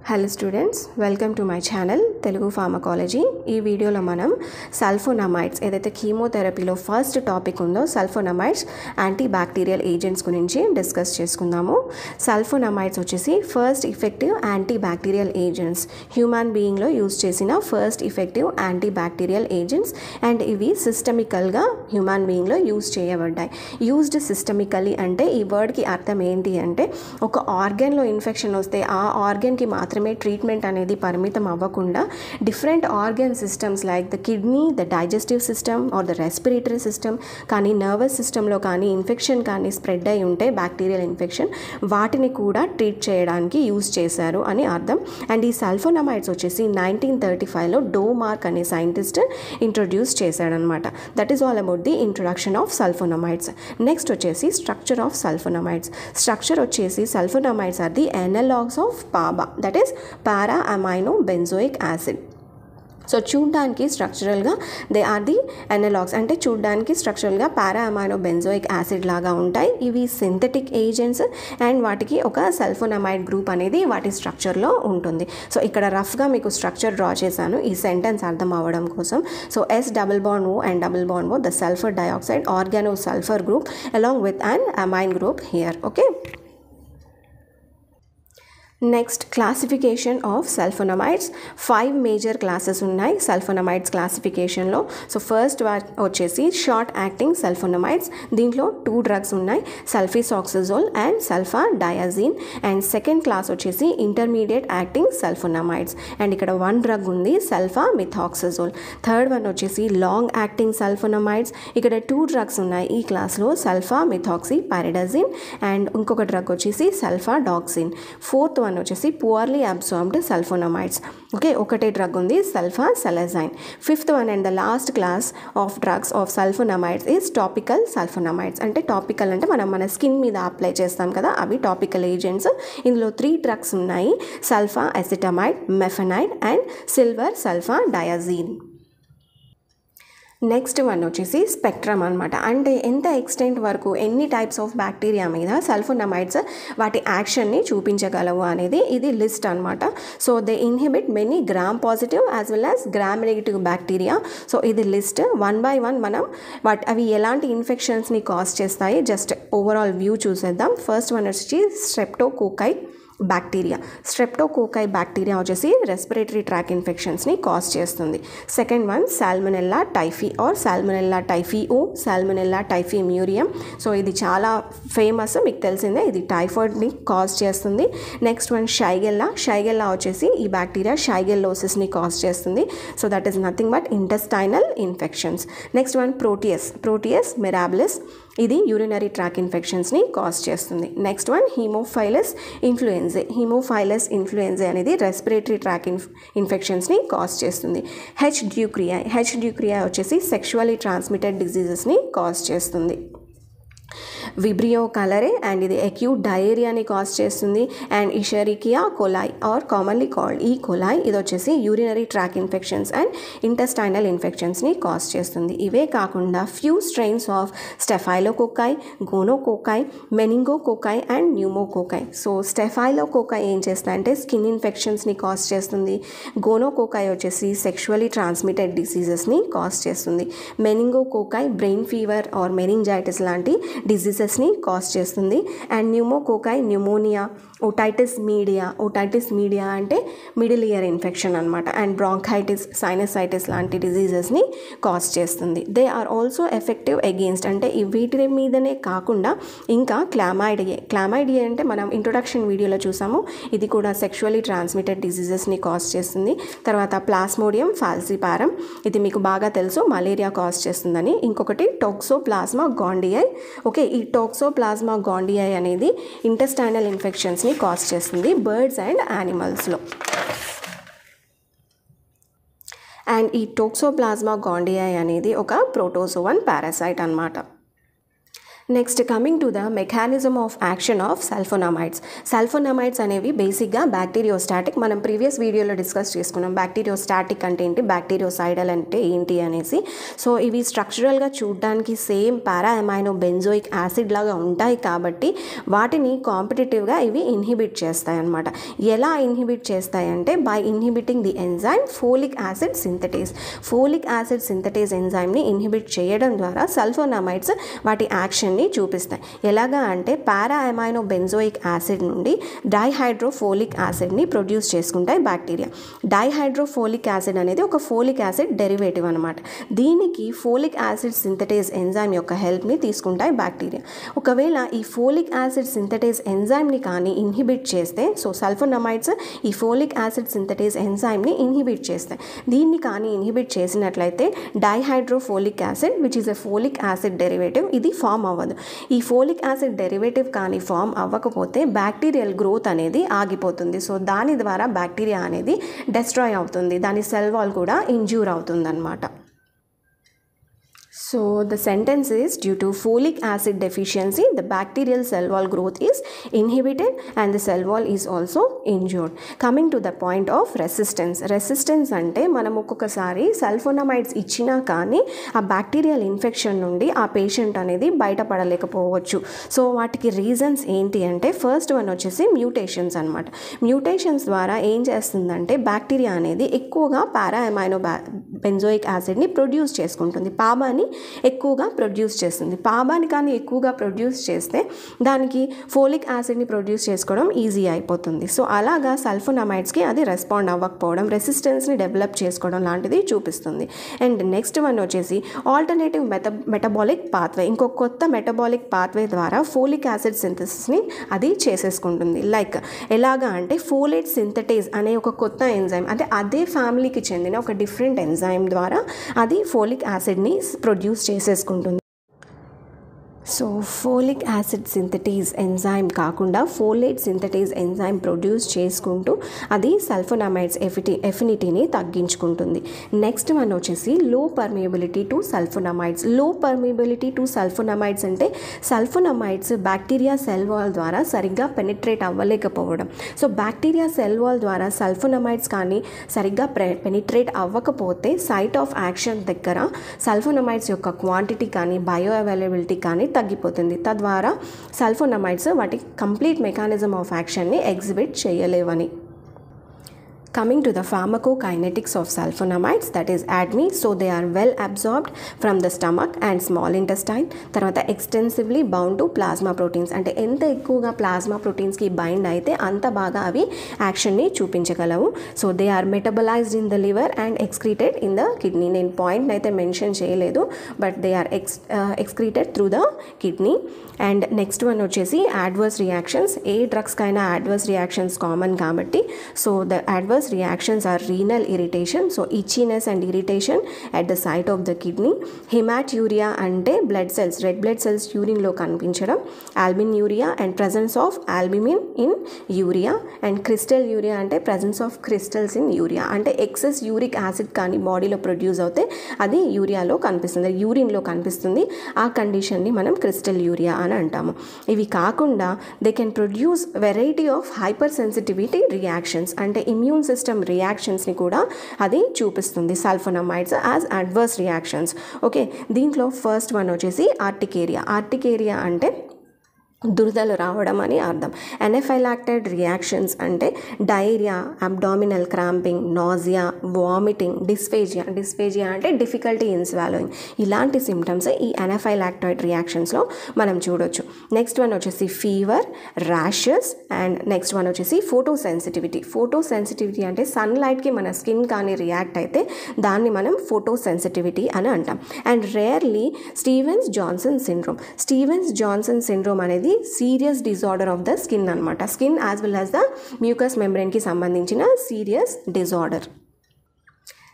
Hello students, welcome to my channel Telugu Pharmacology. ఈ వీడియోలో మనం సల్ఫోనమైడ్స్ ఏదైతే కీమోథెరపీలో ఫస్ట్ టాపిక్ ఉందో సల్ఫోనమైడ్స్ యాంటీ బ్యాక్టీరియల్ ఏజెంట్స్ గురించి డిస్కస్ చేసుకుందాము. సల్ఫోనమైడ్స్ వచ్చేసి first effective anti bacterial agents, human బీయింగ్లో యూజ్ చేసిన first effective anti bacterial agents and ఇవి సిస్టమికల్గా హ్యూమన్ బీయింగ్లో యూజ్ చేయబడ్డాయి. యూజ్డ్ సిస్టమికలీ అంటే ఈ వర్డ్కి అర్థం ఏంటి అంటే ఒక ఆర్గన్లో ఇన్ఫెక్షన్ వస్తే ఆ ఆర్గన్కి మాత్రమే ట్రీట్మెంట్ అనేది పరిమితం అవ్వకుండా different organ systems like the kidney, the digestive system or the respiratory system కానీ నర్వస్ సిస్టంలో కానీ ఇన్ఫెక్షన్ కానీ స్ప్రెడ్ అయి ఉంటే బ్యాక్టీరియల్ ఇన్ఫెక్షన్ వాటిని కూడా ట్రీట్ చేయడానికి యూజ్ చేశారు అని అర్థం. అండ్ ఈ సల్ఫోనమైడ్స్ వచ్చేసి 1935లో డోమార్క్ అనే సైంటిస్ట్ ఇంట్రొడ్యూస్ చేశాడనమాట. That is all about the introduction of sulphonamides. Next వచ్చేసి స్ట్రక్చర్ ఆఫ్ సల్ఫోనమైడ్స్. స్ట్రక్చర్ వచ్చేసి sulphonamides are the analogues of PABA, that is para amino benzoic acid. So చూడ్డానికి స్ట్రక్చరల్గా they are the analogues అంటే చూడ్డానికి స్ట్రక్చరల్గా para amino benzoic acid లాగా ఉంటాయి. ఇవి సింథటిక్ ఏజెంట్స్ అండ్ వాటికి ఒక సల్ఫోనమైడ్ గ్రూప్ అనేది వాటి స్ట్రక్చర్లో ఉంటుంది. సో ఇక్కడ రఫ్గా మీకు స్ట్రక్చర్ డ్రా చేశాను ఈ సెంటెన్స్ అర్థం అవ్వడం కోసం. So S double bond O and double bond O, the sulfur dioxide organo sulfur group along with an amine group here. Okay. Next classification of sulphonamides. 5 major classes ఉన్నాయి sulphonamides క్లాసిఫికేషన్లో. So first వచ్చేసి short acting sulphonamides. దీంట్లో 2 drugs ఉన్నాయి, sulphisoxazole and sulpha diazine. And second class వచ్చేసి intermediate acting sulphonamides and ఇక్కడ 1 drug ఉంది, sulpha methoxazole. Third one వచ్చేసి long acting sulphonamides. ఇక్కడ 2 డ్రగ్స్ ఉన్నాయి ఈ క్లాస్లో, సల్ఫా మిథాక్సీ పారిడజిన్ అండ్ ఇంకొక డ్రగ్ వచ్చేసి సల్ఫా డాక్సిన్. ఫోర్త్ వన్ వచ్చేసి పువర్లీ అబ్సార్బ్డ్ సల్ఫోనమైడ్స్. ఓకే, ఒకటే డ్రగ్ ఉంది, sulpha salazine. Fifth one and the last class of drugs of sulphonamides is topical sulphonamides. అంటే టాపికల్ అంటే మనం మన స్కిన్ మీద అప్లై చేస్తాం కదా, అవి టాపికల్ ఏజెంట్స్. ఇందులో 3 డ్రగ్స్ ఉన్నాయి, sulpha acetamide, mafenide and silver sulpha diazine. Next one వచ్చేసి స్పెక్ట్రమ్ అనమాట. అంటే ఎంత ఎక్స్టెంట్ వరకు ఎన్ని టైప్స్ ఆఫ్ బ్యాక్టీరియా మీద సల్ఫోనమైడ్స్ వాటి యాక్షన్ని చూపించగలవు అనేది ఇది లిస్ట్ అనమాట. So they inhibit many gram positive as well as gram negative bacteria. So ఇది లిస్ట్ 1 by 1 మనం అవి ఎలాంటి ఇన్ఫెక్షన్స్ని కాజ్ చేస్తాయి జస్ట్ ఓవరాల్ వ్యూ చూసేద్దాం. ఫస్ట్ వన్ వచ్చి స్ట్రెప్టోకోకై బ్యాక్టీరియా. స్ట్రెప్టోకోకై బ్యాక్టీరియా వచ్చేసి రెస్పిరేటరీ ట్రాక్ ఇన్ఫెక్షన్స్ని కాజ్ చేస్తుంది. Second one salmonella typhi or salmonella typhi O, salmonella typhimurium. So ఇది చాలా ఫేమస్, మీకు తెలిసిందే, ఇది టైఫాయిడ్ని కాజ్ చేస్తుంది. Next one shigella. షైగెల్లా వచ్చేసి ఈ బ్యాక్టీరియా షైగెల్లోసిస్ని కాజ్ చేస్తుంది. So that is nothing but intestinal infections. Next one proteus. Proteus mirabilis, ఇది యూరినరీ ట్రాక్ ఇన్ఫెక్షన్స్ని కాజ్ చేస్తుంది. Next one haemophilus influenzae. Haemophilus influenzae అనేది రెస్పిరేటరీ ట్రాక్ ఇన్ఫెక్షన్స్ని కాజ్ చేస్తుంది. హెచ్ డ్యూక్రియా వచ్చేసి సెక్షువల్లీ ట్రాన్స్మిటెడ్ డిజీజెస్ని కాజ్ చేస్తుంది. విబ్రియో కలరే అండ్ ఇది అక్యూట్ డయేరియాని కాజ్ చేస్తుంది. And escherichia coli or commonly called E coli, ఇది వచ్చేసి urinary tract infections and intestinal ఇన్ఫెక్షన్స్ని కాజ్ చేస్తుంది. ఇవే కాకుండా few strains of staphylococci, gonococci, meningococci and pneumococci. So staphylococci ఏం చేస్తాయంటే స్కిన్ ఇన్ఫెక్షన్స్ని కాజ్ చేస్తుంది. గోనోకోకై వచ్చేసి సెక్షువల్లీ ట్రాన్స్మిటెడ్ డిసీజెస్ని కాజ్ చేస్తుంది. Meningococci brain fever or meningitis లాంటి డిసీజెస్ని కాజ్ చేస్తుంది. And pneumococci pneumonia, otitis media అంటే మిడిల్ ఇయర్ ఇన్ఫెక్షన్ అనమాట. అండ్ బ్రాంకైటిస్, సైనసైటిస్ లాంటి డిజీజెస్ని కాజ్ చేస్తుంది. They are also effective against అంటే వీటి మీదనే కాకుండా ఇంకా క్లామైడియే అంటే మనం ఇంట్రొడక్షన్ వీడియోలో చూసాము, ఇది కూడా సెక్షువల్లీ ట్రాన్స్మిటెడ్ డిజీజెస్ని కాజ్ చేస్తుంది. తర్వాత ప్లాస్మోడియం ఫాల్సిపారం, ఇది మీకు బాగా తెలుసు, మలేరియా కాజ్ చేస్తుందని. ఇంకొకటి టోక్సోప్లాస్మా గాండియై. ఓకే, ఈ టోక్సోప్లాస్మా గాండియై అనేది ఇంటెస్టైనల్ ఇన్ఫెక్షన్స్ని కాజ్ చేస్తుంది బర్డ్స్ అండ్ యానిమల్స్లో. అండ్ ఈ టోక్సోప్లాస్మా గాండియై అనేది ఒక ప్రోటోజోవన్ పారాసైట్ అన్నమాట. Next coming to the mechanism of action of sulphonamides. Sulphonamides అనేవి బేసిక్గా బ్యాక్టీరియోస్టాటిక్. మనం ప్రీవియస్ వీడియోలో డిస్కస్ చేసుకున్నాం బ్యాక్టీరియోస్టాటిక్ అంటే ఏంటి, బ్యాక్టీరియోసైడల్ అంటే ఏంటి అనేసి. సో ఇవి స్ట్రక్చరల్గా చూడడానికి సేమ్ పారా అమైనో బెంజోయిక్ యాసిడ్ లాగా ఉంటాయి కాబట్టి వాటిని కాంపిటేటివ్గా ఇవి ఇన్హిబిట్ చేస్తాయి అన్నమాట. ఎలా ఇన్హిబిట్ చేస్తాయి అంటే by inhibiting the enzyme folic acid synthetase. Folic acid synthetase ఎంజైమ్ని ఇన్హిబిట్ చేయడం ద్వారా సల్ఫోనమైడ్స్ వాటి యాక్షన్ చూపిస్తాయి. ఎలాగా అంటే పారా అమైనో బెంజోయిక్ యాసిడ్ నుండి డైహైడ్రోఫోలిక్ యాసిడ్ని ప్రొడ్యూస్ చేసుకుంటాయి బ్యాక్టీరియా. డైహైడ్రోఫోలిక్ యాసిడ్ అనేది ఒక ఫోలిక్ యాసిడ్ డెరివేటివ్ అనమాట. దీనికి ఫోలిక్ యాసిడ్ సింథటేజ్ ఎంజైమ్ యొక్క హెల్ప్ని తీసుకుంటాయి బ్యాక్టీరియా. ఒకవేళ ఈ ఫోలిక్ యాసిడ్ సింథటేజ్ ఎంజైమ్ని కానీ ఇన్హిబిట్ చేస్తే, సో సల్ఫోనమైడ్స్ ఈ ఫోలిక్ యాసిడ్ సింథటేజ్ ఎంజైమ్ని ఇన్హిబిట్ చేస్తాయి. దీన్ని కానీ ఇన్హిబిట్ చేసినట్లయితే డైహైడ్రోఫోలిక్ acid which is a folic acid derivative ఇది ఫామ్ అవ్వదు. ఈ ఫోలిక్ యాసిడ్ డెరివేటివ్ కానీ ఫామ్ అవ్వకపోతే బ్యాక్టీరియల్ గ్రోత్ అనేది ఆగిపోతుంది. సో దాని ద్వారా బ్యాక్టీరియా అనేది డెస్ట్రాయ్ అవుతుంది, దాని సెల్ వాల్ కూడా ఇంజ్యూర్ అవుతుంది అన్నమాట. So the sentence is due to folic acid deficiency the bacterial cell wall growth is inhibited and the cell wall is also injured. Coming to the point of resistance. Resistance అంటే మనం ఒక్కొక్కసారి sulphonamides ఇచ్చినా కానీ ఆ bacterial infection నుండి ఆ patient అనేది బయటపడలేకపోవచ్చు. So వాటికి రీజన్స్ ఏంటి అంటే ఫస్ట్ వన్ వచ్చేసి మ్యూటేషన్స్ అనమాట. మ్యూటేషన్స్ ద్వారా ఏం చేస్తుందంటే బ్యాక్టీరియా అనేది ఎక్కువగా పారా అమైనో బెంజోయిక్ యాసిడ్ని ప్రొడ్యూస్ చేసుకుంటుంది, పాబాని ఎక్కువగా ప్రొడ్యూస్ చేస్తుంది. పాబాని కానీ ఎక్కువగా ప్రొడ్యూస్ చేస్తే దానికి ఫోలిక్ యాసిడ్ని ప్రొడ్యూస్ చేసుకోవడం ఈజీ అయిపోతుంది. సో అలాగా సల్ఫోనమైడ్స్కి అది రెస్పాండ్ అవ్వకపోవడం, రెసిస్టెన్స్ని డెవలప్ చేసుకోవడం లాంటిది చూపిస్తుంది. అండ్ నెక్స్ట్ వన్ వచ్చేసి ఆల్టర్నేటివ్ మెటబాలిక్ పాత్వే. ఇంకో కొత్త మెటబాలిక్ పాత్వే ద్వారా ఫోలిక్ యాసిడ్ సింథసిస్ని అది చేసేసుకుంటుంది. లైక్ ఎలాగా అంటే ఫోలేట్ సింథటేజ్ అనే ఒక కొత్త ఎంజైమ్, అంటే అదే ఫ్యామిలీకి చెందిన ఒక డిఫరెంట్ ఎంజైమ్ ద్వారా అది ఫోలిక్ యాసిడ్ని ప్రొడ్యూస్ చేసేసుకుంటుంది. So folic acid synthetase enzyme కాకుండా ఫోలేట్ సింథటేజ్ ఎంజైమ్ ప్రొడ్యూస్ చేసుకుంటూ అది సల్ఫోనమైడ్స్ ఎఫినిటీని తగ్గించుకుంటుంది. నెక్స్ట్ వన్ వచ్చేసి low permeability to sulfonamides. Low permeability to sulfonamides అంటే సల్ఫోనమైడ్స్ బ్యాక్టీరియా సెల్ వాల్ ద్వారా సరిగ్గా పెనిట్రేట్ అవ్వలేకపోవడం. సో బ్యాక్టీరియా సెల్ వాల్ ద్వారా సల్ఫోనమైడ్స్ కానీ సరిగ్గా పెనిట్రేట్ అవ్వకపోతే సైట్ ఆఫ్ యాక్షన్ దగ్గర సల్ఫోనమైడ్స్ యొక్క క్వాంటిటీ కానీ బయో అవైలబిలిటీ కానీ తగ్గిపోతుంది. తద్వారా సల్ఫోనమైడ్స్ వాటి కంప్లీట్ మెకానిజం ఆఫ్ యాక్షన్ని ఎగ్జిబిట్ చేయలేవని. Coming to the pharmacokinetics of sulfonamides, that is ADME. So they are well absorbed from the stomach and small intestine. తర్వాత extensively bound to plasma proteins. అంటే ఎంత ఎక్కువగా ప్లాస్మా ప్రోటీన్స్కి బైండ్ అయితే అంత బాగా అవి యాక్షన్ని చూపించగలవు. So they are metabolised in the liver and excreted in the kidney. నేను పాయింట్ అయితే మెన్షన్ చేయలేదు, but they are excreted through the kidney. And next one వచ్చేసి అడ్వర్స్ రియాక్షన్స్. ఏ డ్రగ్స్కైనా అడ్వర్స్ రియాక్షన్స్ కామన్ కాబట్టి so the adverse reactions are renal irritation, so itchiness and irritation at the site of the kidney. Hematuria ante blood cells, red blood cells urine lo kanpinchadam. Albuminuria and presence of albumin in urea. And crystalluria ante presence of crystals in urea, ante excess uric acid kani body lo produce avute adi urea lo kanipistundi, urine lo kanipistundi. ఆ condition ని మనం crystalluria అని అంటాము. ఇవి కాకుండా they can produce variety of hyper sensitivity reactions, అంటే immune system రియాక్షన్స్ని కూడా అది చూపిస్తుంది sulfonamides as adverse reactions. Okay, దీంట్లో ఫస్ట్ వన్ వచ్చేసి ఆర్టికేరియా. ఆర్టికేరియా అంటే దురదలు రావడం అని అర్థం. ఎనఫైలాక్టెడ్ రియాక్షన్స్ అంటే diarrhoea, abdominal cramping, nausea, vomiting, dysphagia అంటే డిఫికల్టీ ఇన్ స్వాలోయింగ్. ఇలాంటి సిమ్టమ్స్ ఈ ఎనఫైలాక్టెడ్ రియాక్షన్స్లో మనం చూడొచ్చు. నెక్స్ట్ వన్ వచ్చేసి fever, rashes. And next one వచ్చేసి ఫోటోసెన్సిటివిటీ. ఫోటోసెన్సిటివిటీ అంటే సన్లైట్కి మన స్కిన్ కానీ రియాక్ట్ అయితే దాన్ని మనం ఫోటోసెన్సిటివిటీ అని అంటాం. And rarely Stevens Johnson syndrome. Stevens Johnson syndrome అనేది serious disorder of the skin అనమాట. Skin as well as the mucous మెంబ్రెయిన్కి సంబంధించిన serious disorder.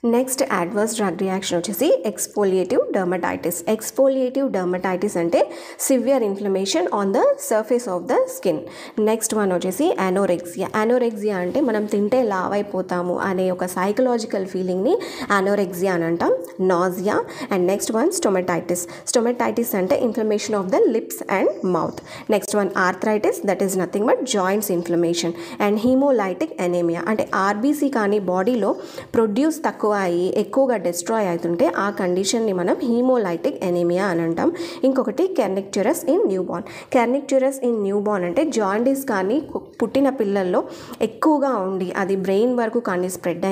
Next adverse drug reaction వచ్చేసి ఎక్స్ఫోలియేటివ్ డర్మటైటిస్. ఎక్స్ఫోలియేటివ్ డర్మటైటిస్ అంటే severe inflammation on the surface of the skin. Next one వచ్చేసి anorexia. Anorexia అంటే మనం తింటే లావ్ అయిపోతాము అనే ఒక సైకలాజికల్ ఫీలింగ్ని అనోరెక్సియా అని అంటాం. Nausea. And next one stomatitis. Stomatitis అంటే inflammation of the lips and mouth. Next one arthritis, that is nothing but joints inflammation. And haemolytic anaemia అంటే ఆర్బీసీ కానీ బాడీలో ప్రొడ్యూస్ తక్కువ అయ్యి ఎక్కువగా డిస్ట్రాయ్ అవుతుంటే ఆ కండిషన్ని మనం హీమోలైటిక్ ఎనీమియా అని అంటాం. ఇంకొకటి కెర్నిక్టరస్ ఇన్ న్యూబార్న్. కెర్నిక్టరస్ ఇన్ న్యూబార్న్ అంటే జాండీస్ కానీ పుట్టిన పిల్లల్లో ఎక్కువగా ఉండి అది బ్రెయిన్ వరకు కానీ స్ప్రెడ్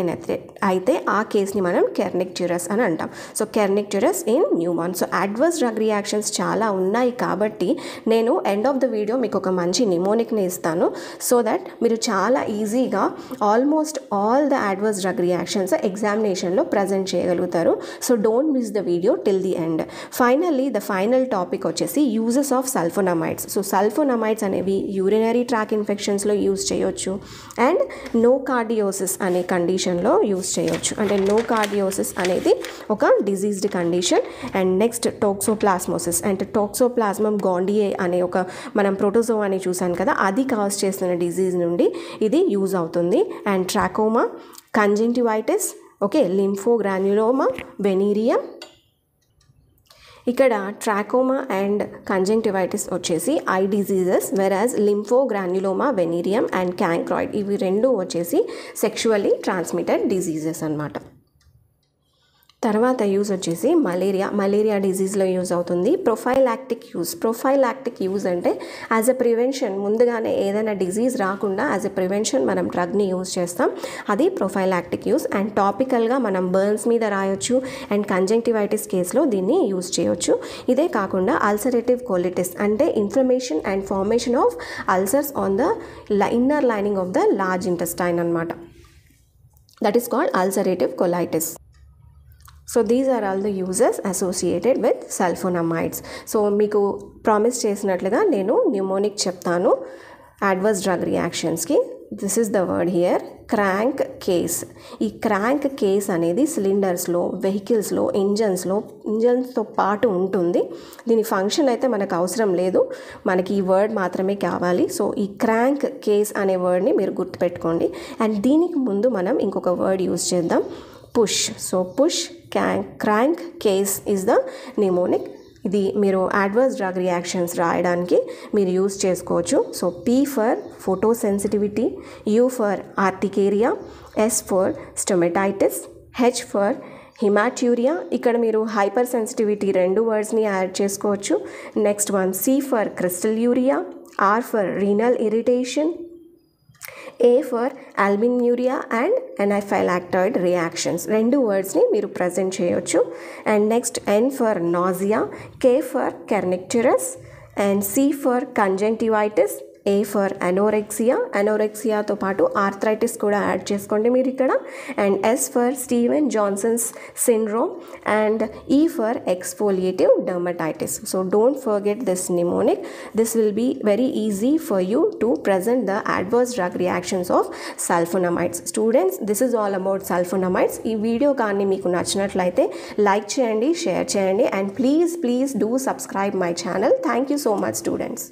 అయితే ఆ కేస్ని మనం కెర్నిక్టరస్ అని అంటాం. So kernicterus in newborn. So adverse drug reactions చాలా ఉన్నాయి కాబట్టి నేను ఎండ్ ఆఫ్ ద వీడియో మీకు ఒక మంచి నిమోనిక్ని ఇస్తాను సో దట్ మీరు చాలా ఈజీగా almost all the adverse drug reactions ఎగ్జామినేషన్లో ప్రజెంట్ చేయగలుగుతారు. So don't miss the video till the end. Finally the final topic వచ్చేసి uses of sulfonamides. So sulfonamides అనేవి యూరినరీ ట్రాక్ ఇన్ఫెక్షన్స్లో యూజ్ చేయొచ్చు అండ్ నోకార్డియోసిస్ అనే కండిషన్లో యూజ్ చేయొచ్చు. అంటే నోకార్డియోసిస్ అనేది ఒక diseased condition. And next toxoplasmosis అంటే టోక్సోప్లాస్మమ్ గాండియే అనే ఒక మనం ప్రోటోజోవాని చూసాను కదా, అది కాజ్ చేస్తున్న డిజీజ్ నుండి ఇది యూజ్ అవుతుంది. And trachoma, conjunctivitis, okay, lymphogranuloma, venereum. ఇక్కడ ట్రాకోమా అండ్ కంజంక్టివైటిస్ వచ్చేసి eye diseases, whereas lymphogranuloma, వెనీరియం and క్యాంక్రాయిడ్ ఇవి రెండు వచ్చేసి సెక్షువల్లీ ట్రాన్స్మిటెడ్ డిజీజెస్ అన్నమాట. తర్వాత యూజ్ వచ్చేసి మలేరియా డిజీజ్లో యూజ్ అవుతుంది. ప్రొఫైలాక్టిక్ యూజ్ అంటే యాజ్ ఎ ప్రివెన్షన్, ముందుగానే ఏదైనా డిజీజ్ రాకుండా యాజ్ ఎ ప్రివెన్షన్ మనం డ్రగ్ని యూజ్ చేస్తాం, అది ప్రొఫైలాక్టిక్ యూజ్. అండ్ టాపికల్గా మనం బర్న్స్ మీద రాయొచ్చు అండ్ కంజంక్టివైటిస్ కేసులో దీన్ని యూజ్ చేయొచ్చు. ఇదే కాకుండా అల్సరేటివ్ కోలిటిస్ అంటే inflammation and formation of ulcers on the inner lining of the large intestine అనమాట. That is called ulcerative colitis. So these are all the uses associated with sulfonamides. So మీకు promise చేసినట్లుగా నేను mnemonic చెప్తాను adverse drug రియాక్షన్స్కి. This is the word here, crank case. ఈ crank case అనేది సిలిండర్స్లో, వెహికల్స్లో, ఇంజన్స్తో పాటు ఉంటుంది. దీని ఫంక్షన్ అయితే మనకు అవసరం లేదు, మనకి ఈ వర్డ్ మాత్రమే కావాలి. సో ఈ క్రాంక్ కేస్ అనే వర్డ్ని మీరు గుర్తుపెట్టుకోండి. అండ్ దీనికి ముందు మనం ఇంకొక వర్డ్ యూజ్ చేద్దాం, push. So push, crank, case is the mnemonic. ఇది మీరు అడ్వర్స్ డ్రగ్ రియాక్షన్స్ రాయడానికి మీరు యూజ్ చేసుకోవచ్చు. So P for photosensitivity, U for urticaria, S for stomatitis, H for haematuria. ఇక్కడ మీరు హైపర్ సెన్సిటివిటీ రెండు వర్డ్స్ని యాడ్ చేసుకోవచ్చు. Next one C for crystalluria, R for renal irritation, A for albuminuria and anaphylactoid reactions రెండు వర్డ్స్ని మీరు present చేయొచ్చు. And next N for nausea, K for kernicterus and C for conjunctivitis, A for అనోరెక్సియాతో పాటు arthritis కూడా add చేసుకోండి మీరు ఇక్కడ. And S for Steven Johnson's syndrome and E for exfoliative dermatitis. So don't forget this mnemonic. This will be very easy for you to present the adverse drug reactions of sulfonamides. Students, this is all about sulfonamides. ఈ video కానీ మీకు నచ్చినట్లయితే like చేయండి, share చేయండి and please do subscribe my channel. Thank you so much students.